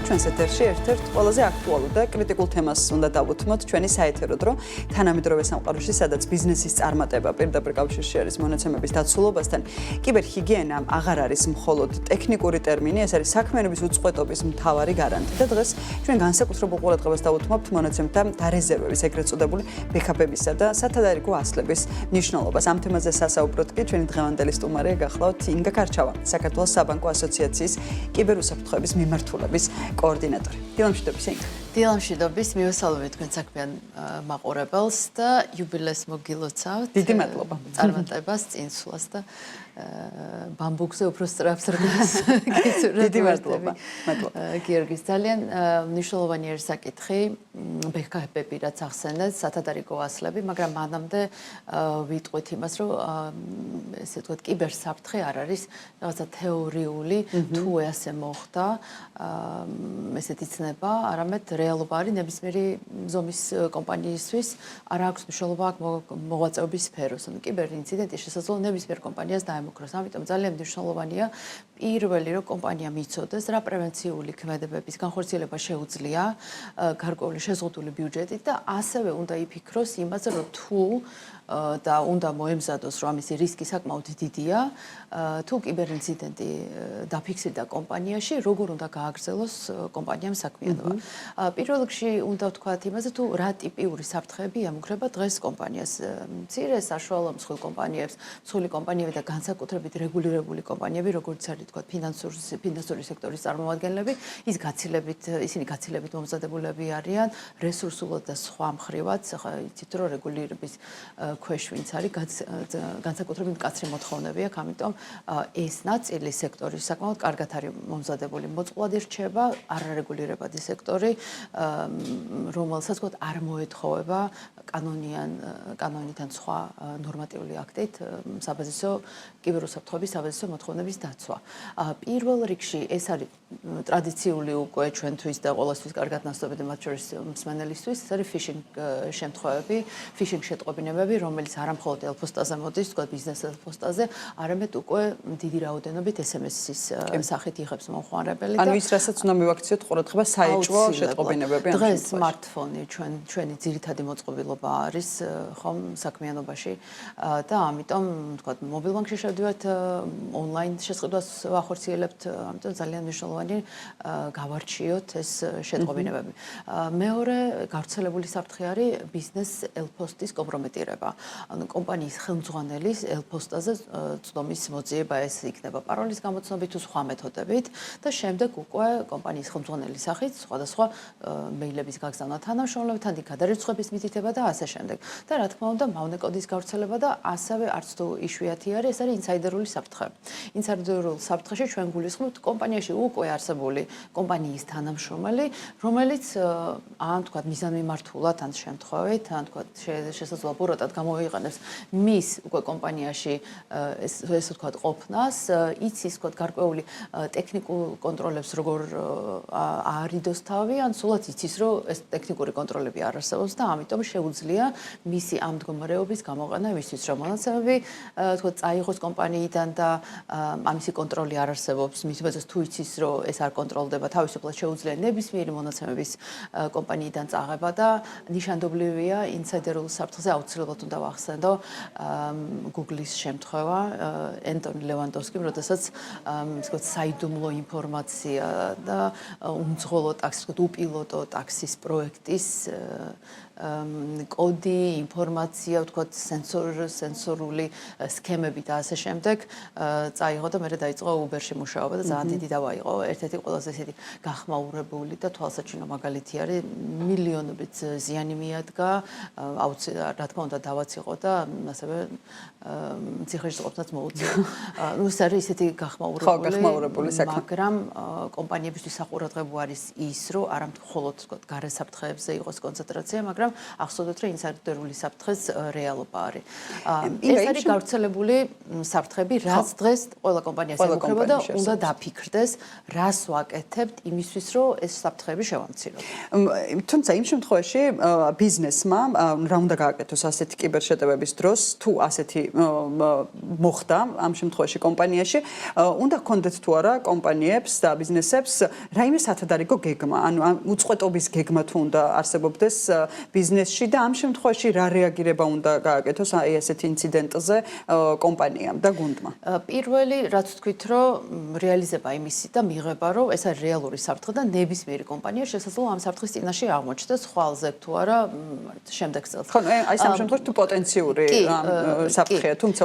ჩვენს ეთერში ერთ-ერთ ყველაზე აქტუალურ და კრიტიკულ თემას უნდა დავუთმოთ ჩვენი საეთერო დრო თანამედროვე სამყაროში, სადაც ბიზნესის წარმატება პირდაპირ კავშირში არის მონაცემების დაცულობასთან. კიბერჰიგიენა აღარ არის მხოლოდ ტექნიკური ტერმინი, ეს არის საქმიანობის უწყვეტობის მთავარი გარანტი და დღეს ჩვენ განსაკუთრებულ ყურადღებას დავუთმობთ მონაცემთა დარეზერვების, ეგრეთ წოდებული ბექაპებისა და სათადარიგო ასლების მნიშვნელობას. ამ თემაზე სასაუბროთ კი ჩვენი დღევანდელი სტუმარია გახლავთ ინგა კარჩავა, საქართველოს საბანკო ასოციაციის კიბერუსაფრთხოების მიმართულების კოორდინატორი. დილამშვიდობის ინგა. დილამშვიდობის, მივესალმებით თქვენ საქმიან მაყურებელს და იუბილეს მოგილოცავთ. დიდი მადლობა. წარმატებას, წინსვლას და ბამბუქზე უფრო სწრაფს რგას. დიდი მადლობა. გიორგის ძალიან მნიშვნელოვანი არის საკითხი, ბექაპები რაც ახსენეთ, სათადარიგო ასლები, მაგრამ მანამდე ვიტყვით იმას, რომ ესე ვთქვათ, კიბერსაფრთხე არ არის რაღაცა თეორიული, თუ ასე მოხდა, ესეთი ცნება, არამედ რეალობა არის ნებისმიერი ზომის კომპანიისთვის, არ აქვს მნიშვნელობა მოღვაწეობის სფეროს. კიბერინციდენტი შესაძლოა ნებისმიერ კომპანიას დაემუქროს. ამიტომ ძალიან მნიშვნელოვანია პირველი რომ კომპანია მიცოდეს რა პრევენციული ქმედებების განხორციელება შეუძლია გარკვეული შეზღუდული ბიუჯეტით და ასევე უნდა იფიქროს იმაზე რომ თუ და უნდა მოემზადოს რომ ამისი რისკი საკმაოდ დიდია თუ კიბერინციდენტი დაფიქსირდა კომპანიაში როგორ უნდა გააგრძელოს კომპანიამ საქმიანობა. პირველ რიგში უნდა ვთქვათ იმაზე თუ რა ტიპიური საფრთხეები ემუქრება დღეს კომპანიას. მცირე საშუალო მსხვილ კომპანიებს, მსხვილი კომპანიები და განსაკუთრებით რეგულირებული კომპანიები, როგორც არის თქვათ ფინანსური სექტორის წარმომადგენლები, ისინი გაცილებით მომზადებულები არიან რესურსულად და სხვა მხრივად, ხა იცით რომ რეგულირების ქვეშ ვინც არის განსაკუთრებით მკაცრი მოთხოვნები აქვს, ამიტომ ეს ნაწილი სექტორის საკმაოდ კარგად არის მომზადებული. მოწყვლადი რჩება არარეგულირებადი სექტორი, რომელსაც თქვათ არ მოეთხოვება კანონიდან სხვა ნორმატიული აქტით საბაზისო კიბერუსაფრთხოების საბაზისო მოთხოვნების დაცვა. პირველ რიგში ეს არის ტრადიციული უკვე ჩვენთვის და ყოველთვის კარგად ნაცნობი და მათ შორის მსმენელისთვის, ეს არის ფიშინგ შემთხვევები, ფიშინგ შეტყობინებები, რომელიც არა მხოლოდ ელფოსტაზე მოდის, თქვათ ბიზნეს ელფოსტაზე, არამედ უკვე დიდი რაოდენობით SMS-ის სახით იღებს მომხმარებელი. ანუ ის რასაც უნდა მივაქციოთ ყურადღება საეჭვო შეტყობინებები. დღეს smartphone ჩვენი ძირითადი მოწყობილობა არის ხომ საქმიანობაში და ამიტომ თქვათ მობილბანკში შევდივართ, ონლაინ შესყიდვას ვახორციელებთ, ამიტომ ძალიან მნიშვნელოვანი გავარჩიოთ ეს შეტყობინებები. მეორე გავრცელებული საფრთხე არის ბიზნეს ელფოსტის კომპრომეტირება. ანუ კომპანიის ხელმძღვანელის ელფოსტაზე წვდომის მოძიება, ეს იქნება პაროლის გამოცნობით თუ სხვა მეთოდებით და შემდეგ უკვე კომპანიის ხელმძღვანელის სახით სხვადასხვა მეილების გაგზავნა თანამშრომლებთან, გადარიცხვების მითითება და ასე შემდეგ. და რა თქმა უნდა, მავნე კოდის გავრცელება და ასევე არც თუ იშვიათი არის, ეს არის ინსაიდერული საფრთხე. ინსაიდერულ საფრთხეში ჩვენ გულისხმობთ კომპანიაში უკვე არსებული კომპანიის თანამშრომელი, რომელიც ან თქვათ მიზანმიმართულად ან შემთხვევით, ან თქვათ შესაძლოა ბუროტად გამოიყენებს მის უკვე კომპანიაში ეს თქვათ ყოფნას, იცის თქვათ გარკვეული ტექნიკურ კონტროლებს როგორ აარიდოს თავი, ან სულაც იცის რომ ეს ტექნიკური კონტროლები არ არსებობს და ამიტომ შეუძლია მისი ამ მდგომარეობის გამოყენა იმისთვის რომ მონაცემები თქვათ წაიღოს კომპანიიდან და ამისი კონტროლი არ არსებობს, მის უპირველეს თუ იცის რომ ეს არ კონტროლდება, თავისუფლად შეუძლია ნებისმიერი მონაცემების კომპანიიდან წაღება და ნიშანდობლივია ინსაიდერულ საფრთხეზე აუცილებლად უნდა ვახსენო Google-ის შემთხვევა, ენტონი ლევანდოვსკიმ, როდესაც თქვათ საიდუმლო ინფორმაცია და უმძღოლო ტაქსის, თქვათ უპილოტო ტაქსის პროექტის კოდი, ინფორმაცია, ვთქვათ, სენსორული სქემები და ასე შემდეგ წაიღო და მერე დაიწყო Uber-ში მუშაობა და ძალიან დიდი დავა იყო. ერთ-ერთი ყველაზე ისეთი გახმაურებული და თვალსაჩინო მაგალითი არის, მილიონობით ზიანი მიადგა, რა თქმა უნდა დავაც იყო და ასევე ციხეშეწყობაც მოუწია. ნუ ეს არის ისეთი გახმაურებული საქმე, მაგრამ კომპანიებისთვის საყურადღებო არის ის, რომ არა მხოლოდ ვთქვათ, გარე საფრთხეებზე იყოს კონცენტრაცია, მაგრამ მაგრამ ახსოვდეთ, რომ ინსიდენტური საფრთხეს რეალობა არის. ეს არის გავრცელებული საფრთხები, რაც დღეს ყველა კომპანიას ემუქრება და უნდა დაფიქრდეს, რას ვაკეთებთ იმისთვის, რომ ეს საფრთხები შევამციროთ. თუმცა იმ შემთხვევაში ბიზნესმა რა უნდა გააკეთოს ასეთი კიბერშეტევების დროს, თუ ასეთი მოხდა ამ შემთხვევაში კომპანიაში, უნდა გქონდეთ თუ არა კომპანიებს და ბიზნესებს რაიმე სათადარიგო გეგმა, ანუ უწყვეტობის გეგმა თუ უნდა არსებობდეს ბიზნესში და ამ შემთხვევაში რა რეაგირება უნდა გააკეთოს აი ასეთი ინციდენტზე კომპანიამ და გუნდმა. პირველი რაც თქვით, რომ რეალიზება იმისი და მიღება, რომ ეს არის რეალური საფრთხე და ნებისმიერი კომპანია შესაძლოა ამ საფრთხის წინაშე აღმოჩნდეს ხვალზე თუ არა შემდეგ წელს. ხო, აი ამ შემთხვევაში თუ პოტენციური საფრთხეა, თუმცა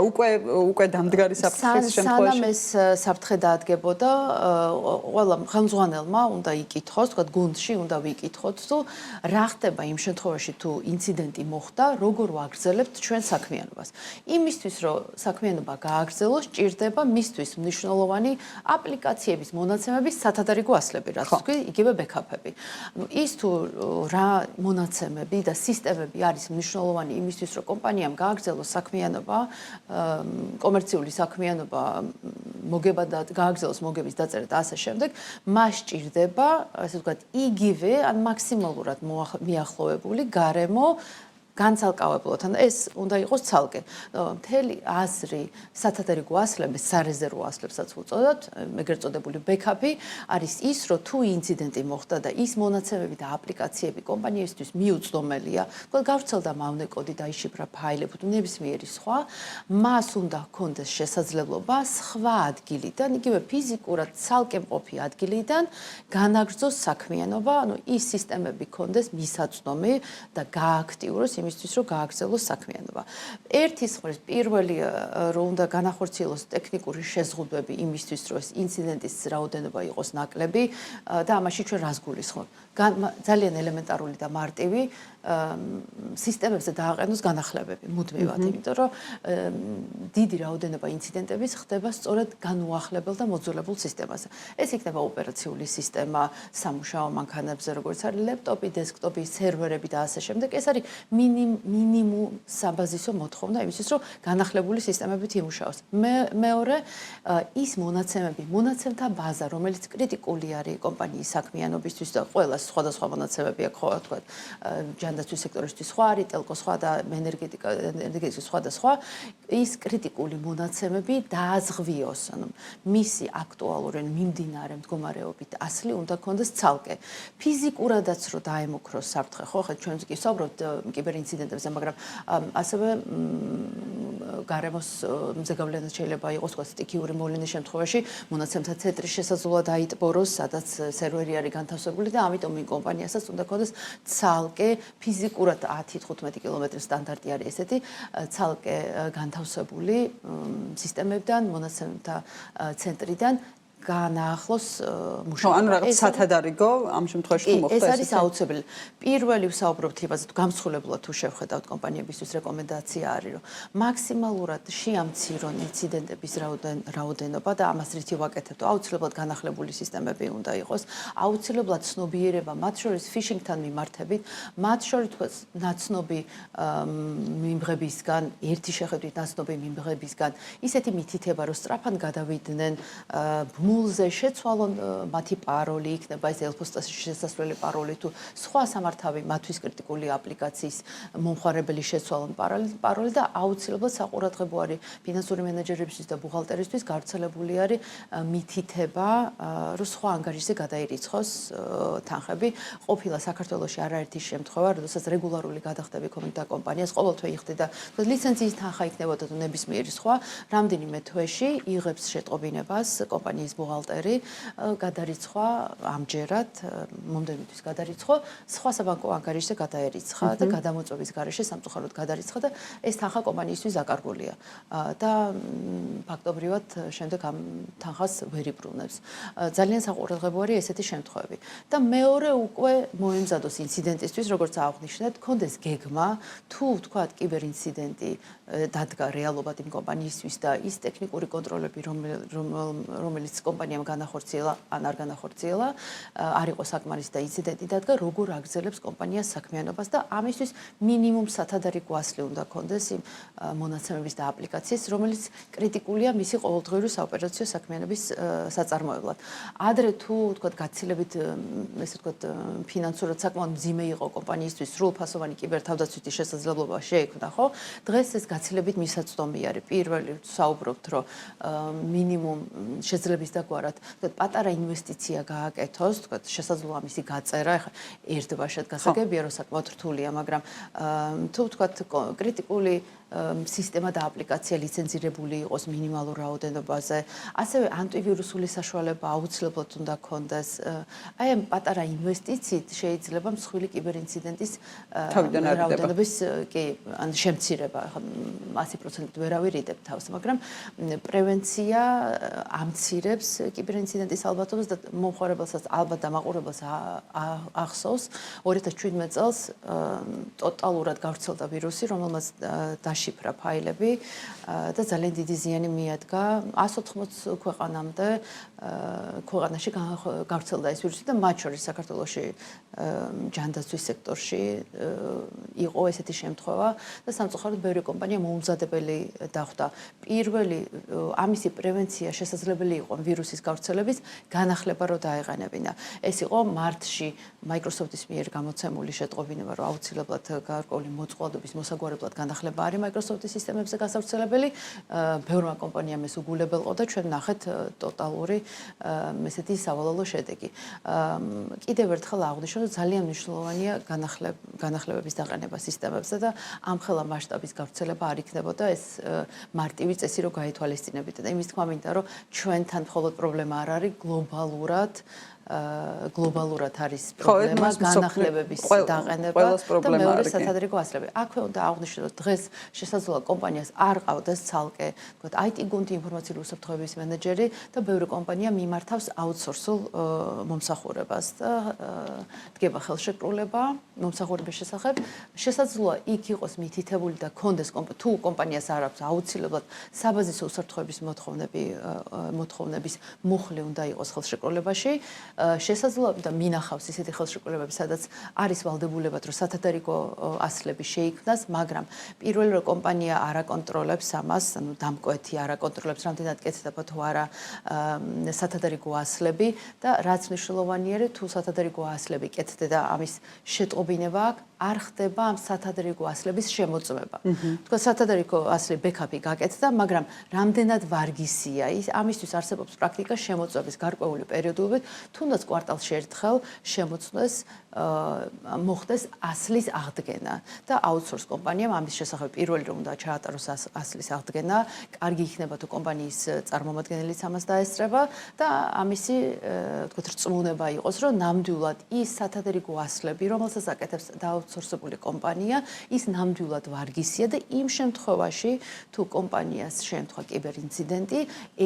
უკვე დამდგარი საფრთხის შემთხვევაში სანამ ეს საფრთხე დაადგებოდა, ყველა ხელმძღვანელმა უნდა იკითხოს, თქვა გუნდში უნდა ვიკითხოთ, თუ რა ხდება იმ შემთხვევაში თუ ინციდენტი მოხდა, როგორ ვაგრძელებთ ჩვენ საქმიანობას. იმისთვის, რომ საქმიანობა გააგრძელოს, ჭირდება მისთვის მნიშვნელოვანი აპლიკაციების მონაცემების სათადარიგო ასლები, რაც თქვი, იგივე ბექაპები. ის თუ რა მონაცემები და სისტემები არის მნიშვნელოვანი იმისთვის, რომ კომპანიამ გააგრძელოს საქმიანობა, კომერციული საქმიანობა, მოგება და გააგრძელოს მოგების დაწერა და ასე შემდეგ, მას ჭირდება, ასე ვთქვათ, იგივე ან მაქსიმალურად მიახლოვებული გარემო განცალკავებლად, ან ეს უნდა იყოს ცალკე. მთელი აზრი სათადარიგო ასლების, სარეზერვო ასლებსაც უწოდოთ, ეგრეთ წოდებული ბექაპი არის ის, რომ თუ ინციდენტი მოხდა და ის მონაცემები და აპლიკაციები კომპანიისთვის მიუწვდომელია, გავრცელდა მავნე კოდი და იშიფრა ფაილები თუ ნებისმიერი სხვა, მას უნდა ჰქონდეს შესაძლებლობა სხვა ადგილიდან, იგივე ფიზიკურად ცალკე მყოფი ადგილიდან განაგრძოს საქმიანობა, ანუ ის სისტემები ჰქონდეს მისაწვდომი და გააქტიუროს იმისთვის, რომ გააგრძელოს საქმიანობა. ერთის მხრივ პირველი რომ უნდა განახორციელოს ტექნიკური შეზღუდვები იმისთვის, რომ ეს ინციდენტის რაოდენობა იყოს ნაკლები და ამაში ჩვენ რას გულისხმობთ? ძალიან ელემენტარული და მარტივი სისტემებზე დააყენოს განახლებები მუდმივად, იმიტომ რომ დიდი რაოდენობა ინციდენტების ხდება სწორედ განუახლებელ და მოძველებულ სისტემაზე. ეს იქნება ოპერაციული სისტემა, სამუშაო მანქანებზე, როგორც არის ლეპტოპი, დესკტოპი, სერვერები და ასე შემდეგ. ეს არის მინიმუმ საბაზისო მოთხოვნა იმისთვის, რომ განახლებული სისტემებით იმუშაოს. მეორე ის მონაცემები, მონაცემთა ბაზა, რომელიც კრიტიკული არის კომპანიის საქმიანობისთვის და ყველა სხვადასხვა მონაცემები აქვს, ხო ვთქვათ, ჯანდაცვის სექტორისთვის სხვა არის, ტელკო სხვა და ენერგეტიკის სხვა და სხვა, ის კრიტიკული მონაცემები დააზღვიოს, ანუ მისი აქტუალური მიმდინარე მდგომარეობით ასლი უნდა გქონდეს ცალკე. ფიზიკურადაც რომ დაემუქროს საფრთხე, ხო, ხა ჩვენ კი ვსაუბრობთ კიბერინციდენტებზე, მაგრამ ასევე გარემოს მზეგავლენად შეიძლება იყოს თქვა სტიქიური მოვლინის შემთხვევაში მონაცემთა ცენტრი შესაძლოა დაიტბოროს, სადაც სერვერი არის განთავსებული და ამიტომ იმ კომპანიასაც უნდა გქონდეს ცალკე ფიზიკურად 10-15 კილომეტრის სტანდარტი არის ესეთი ცალკე განთავსებული სისტემებიდან, მონაცემთა ცენტრიდან განაახლოს მუშაობა. ანუ რაღაც სათადარიგო ამ შემთხვევაში თუ მოხდა ეს არის აუცილებელი. პირველი ვსაუბრობთ იმაზე, თუ გამსხვილებლად თუ შევხედავთ კომპანიებისთვის რეკომენდაცია არის, რომ მაქსიმალურად შეამცირონ ინციდენტების რაოდენობა და ამას რითი ვაკეთებთ? აუცილებლად განახლებული სისტემები უნდა იყოს, აუცილებლად ცნობიერება, მათ შორის ფიშინგთან მიმართებით, მათ შორის თქვა ნაცნობი მიმღებისგან, ერთი შეხედვით ნაცნობი მიმღებისგან, ისეთი მითითება, რომ სწრაფად გადავიდნენ მულზე შეცვალონ მათი პაროლი, იქნება ეს ელფოსტაში შესასვლელი პაროლი თუ სხვა სამართავი მათთვის კრიტიკული აპლიკაციის მომხმარებელი შეცვალონ პაროლი და აუცილებლად საყურადღებო არის ფინანსური მენეჯერებისთვის და ბუღალტერისთვის გავრცელებული არის მითითება, რომ სხვა ანგარიშზე გადაირიცხოს თანხები. ყოფილა საქართველოში არაერთი შემთხვევა, როდესაც რეგულარული გადახდები ქონდა კომპანიას, ყოველთვე იხდიდა ლიცენზიის თანხა იქნებოდა თუ ნებისმიერი სხვა, რამდენიმე თვეში იღებს შეტყობინებას კომპანიის ბუღალტერი გადარიცხვა ამჯერად მომდევნო თვის გადარიცხვა სხვა საბანკო ანგარიშზე გადაერიცხა და გადამოწვევის გარეშე სამწუხაროდ გადარიცხა და ეს თანხა კომპანიისთვის აკარგულია და ფაქტობრივად შემდეგ ამ თანხას ვერ იბრუნებს. ძალიან საყურადღებო არის ესეთი შემთხვევები. და მეორე უკვე მოემზადოს ინციდენტისთვის, როგორც აღნიშნეთ, კონდეს გეგმა, თუ ვთქვათ კიბერინციდენტი დადგა რეალობად იმ კომპანიისთვის და ის ტექნიკური კონტროლები, რომელიც კომპანიამ განახორციელა ან არ განახორციელა, არ იყო საკმარისი და ინციდენტი დადგა, როგორ აგრძელებს კომპანიას საქმიანობას და ამისთვის მინიმუმ სათადარი გვასლი უნდა კონდეს იმ მონაცემების და აპლიკაციის, რომელიც კრიტიკულია მისი ყოველდღიური საოპერაციო საქმიანობის საწარმოებლად. ადრე თუ თქვათ გაცილებით ესე ვთქვათ ფინანსურად საკმაოდ მძიმე იყო კომპანიისთვის სრულფასოვანი კიბერთავდაცვითი შესაძლებლობა შეექმნა, ხო? დღეს ეს გაცილებით მისაწვდომი არის. პირველი საუბრობთ, რომ მინიმუმ შეძლების დაგვარად, თქვათ პატარა ინვესტიცია გააკეთოს, თქვათ შესაძლოა მისი გაწერა, ეხლა ერთბაშად გასაგებია, რომ საკმაოდ რთულია, მაგრამ თუ თქვათ კრიტიკული სისტემა და აპლიკაცია ლიცენზირებული იყოს მინიმალურ რაოდენობაზე, ასევე ანტივირუსული საშუალება აუცილებლად უნდა ქონდეს. აი ამ პატარა ინვესტიციით შეიძლება მსხვილი კიბერინციდენტის რაოდენობის ან შემცირება, ხო 100%-ით ვერავინ რიდებ თავს, მაგრამ პრევენცია ამცირებს კიბერინციდენტის ალბათობას და მომხმარებელსაც ალბათ დამაყურებელს ახსოვს 2017 წელს ტოტალურად გავრცელდა ვირუსი, რომელმაც შიფრა ფაილები და ძალიან დიდი ზიანი მიადგა 180 ქვეყანამდე ქვეყანაში გავრცელდა ეს ვირუსი და მათ შორის საქართველოში ჯანდაცვის სექტორში იყო ესეთი შემთხვევა და სამწუხაროდ ბევრი კომპანია მოუმზადებელი დახვდა. პირველი ამისი პრევენცია შესაძლებელი იყო ვირუსის გავრცელების განახლება რო დაეყენებინა. ეს იყო მარტში Microsoft-ის მიერ გამოცემული შეტყობინება, რომ აუცილებლად გარკვეული მოწყვლადობის მოსაგვარებლად განახლება არის Microsoft-ის სისტემებზე გასავრცელებელი. ბევრმა კომპანიამ ეს უგულებელყო და ჩვენ ნახეთ ტოტალური ესეთი სავალალო შედეგი. კიდევ ერთხელ აღვნიშნო, რომ ძალიან მნიშვნელოვანია განახლებების დაყენება სისტემებზე და ამხელა მასშტაბის გავრცელება არ იქნებოდა ეს მარტივი წესი რო გაითვალისწინებით და იმის თქმა მინდა, რომ ჩვენთან მხოლოდ პრობლემა არ არის გლობალურად არის პრობლემა განახლებების დაყენება და მეორე სათადარი გვასლები. აქვე უნდა აღვნიშნო, რომ დღეს შესაძლოა კომპანიას არ ყავდეს ცალკე, თქვათ, IT გუნდი, ინფორმაციული უსაფრთხოების მენეჯერი და ბევრი კომპანია მიმართავს აუთსორსულ მომსახურებას და დგება ხელშეკრულება მომსახურების შესახებ. შესაძლოა იქ იყოს მითითებული და კონდეს თუ კომპანიას არ აქვს აუცილებლად საბაზისო უსაფრთხოების მოთხოვნების მუხლი უნდა იყოს ხელშეკრულებაში. შესაძლოა და მინახავს ისეთი ხელშეკრულებები, სადაც არის ვალდებულებად, რომ სათადარიგო ასლები შეიქმნას, მაგრამ პირველი რომ კომპანია არ აკონტროლებს ამას, ანუ დამკვეთი არ აკონტროლებს, რამდენად კეთდება თუ არა სათადარიგო ასლები და რაც მნიშვნელოვანია, თუ სათადარიგო ასლები კეთდება და ამის შეტყობინება აქვს, არ ხდება ამ სათადარიგო ასლების შემოწმება. თქვა სათადარიგო ასლი ბექაპი გაკეთდა, მაგრამ რამდენად ვარგისია ის, ამისთვის არსებობს პრაქტიკა შემოწმების გარკვეული პერიოდულობით, თუნდაც კვარტალში ერთხელ შემოწმდეს მოხდეს ასლის აღდგენა და აუთსორს კომპანიამ ამის შესახებ პირველი რომ უნდა ჩაატაროს ასლის აღდგენა, კარგი იქნება თუ კომპანიის წარმომადგენელიც ამას დაესწრება და ამისი თქო რწმუნება იყოს, რომ ნამდვილად ის სათადარიგო ასლები, რომელსაც აკეთებს დააუთსორსებული კომპანია, ის ნამდვილად ვარგისია და იმ შემთხვევაში თუ კომპანიას შემთხვევა კიბერინციდენტი,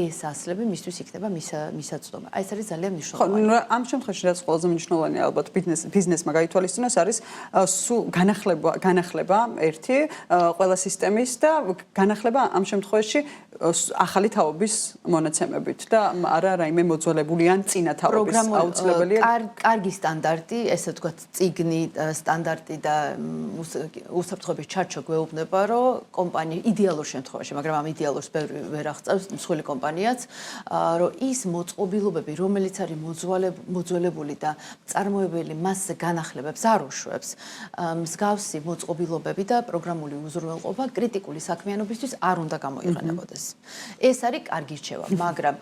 ეს ასლები მისთვის იქნება მისაწვდომი. აი ეს არის ძალიან მნიშვნელოვანი. ამ შემთხვევაში რაც ყველაზე მნიშვნელოვანია ალბათ ბიზნესმა გაითვალისწინოს არის განახლება ერთი ყველა სისტემის და განახლება ამ შემთხვევაში ახალი თაობის მონაცემებით და არა რაიმე მოძველებული ან წინა თაობის აუცილებელია. კარგი სტანდარტი, ესე ვთქვათ, წიგნი, სტანდარტი და უსაფრთხოების ჩარჩო გვეუბნება, რომ კომპანია იდეალურ შემთხვევაში, მაგრამ ამ იდეალურს ბევრი ვერ აღწევს მსხვილი კომპანიაც, რომ ის მოწყობილობები, რომელიც არის მოძველებული და წარმოებელი მასზე განახლებებს არ უშვებს, მსგავსი მოწყობილობები და პროგრამული უზრუნველყოფა კრიტიკული საქმიანობისთვის არ უნდა გამოიყენებოდეს. ეს არის კარგი რჩევა, მაგრამ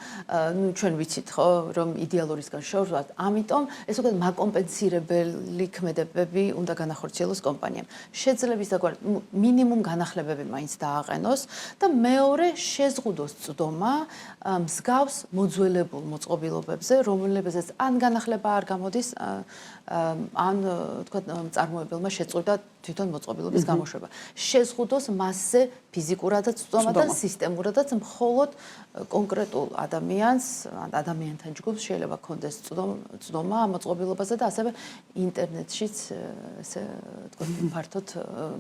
ჩვენ ვიცით ხო, რომ იდეალურისგან შორვართ, ამიტომ ეს უკვე მაკომპენსირებელი ქმედებები უნდა განახორციელოს კომპანიამ. შეძლების დაგვარად მინიმუმ განახლებები მაინც დააყენოს და მეორე შეზღუდოს წვდომა მსგავს მოძველებულ მოწყობილობებზე, რომლებზეც ან განახლება არ გამოდის, ან თქვა წარმოებელმა შეწყვიტა თვითონ მოწყობილობის გამოშვება. შეზღუდოს მასზე ფიზიკურადაც წვდომა და სისტემურადაც მხოლოდ კონკრეტულ ადამიანს, ადამიანთან ჯგუფს შეიძლება ქონდეს წვდომა ამ მოწყობილობაზე და ასევე ინტერნეტშიც ესე თქვა ფართოდ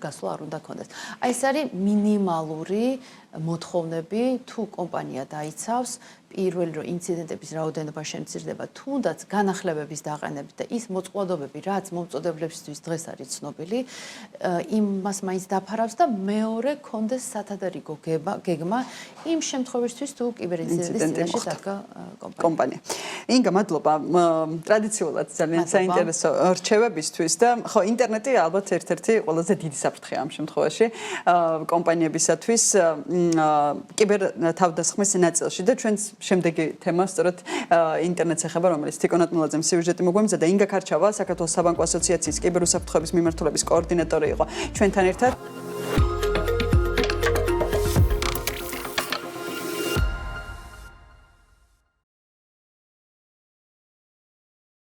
გასვლა არ უნდა ქონდეს. აი ეს არის მინიმალური მოთხოვნები თუ კომპანია დაიცავს პირველი რომ ინციდენტების რაოდენობა შემცირდება, თუნდაც განახლებების დაყენებით და ის მოწყვლადობები, რაც მომწოდებლებისთვის დღეს არის ცნობილი, იმას მაინც დაფარავს და მეორე კონდეს სათადარიგო გეგმა იმ შემთხვევისთვის თუ კიბერინციდენტის წინაშე დადგა კომპანია. ინგა, მადლობა. ტრადიციულად ძალიან საინტერესო რჩევებისთვის და ხო, ინტერნეტი ალბათ ერთ-ერთი ყველაზე დიდი საფრთხეა ამ შემთხვევაში კომპანიებისათვის კიბერ თავდასხმის ნაწილში და ჩვენს შემდეგი თემა სწორედ ინტერნეტს ეხება, რომელიც თიკონ ატმულაძემ სიუჟეტი მოგვემზადა. ინგა ქარჩავა, საქართველოს საბანკო ასოციაციის კიბერუსაფრთხოების მიმართულების კოორდინატორი იყო ჩვენთან ერთად.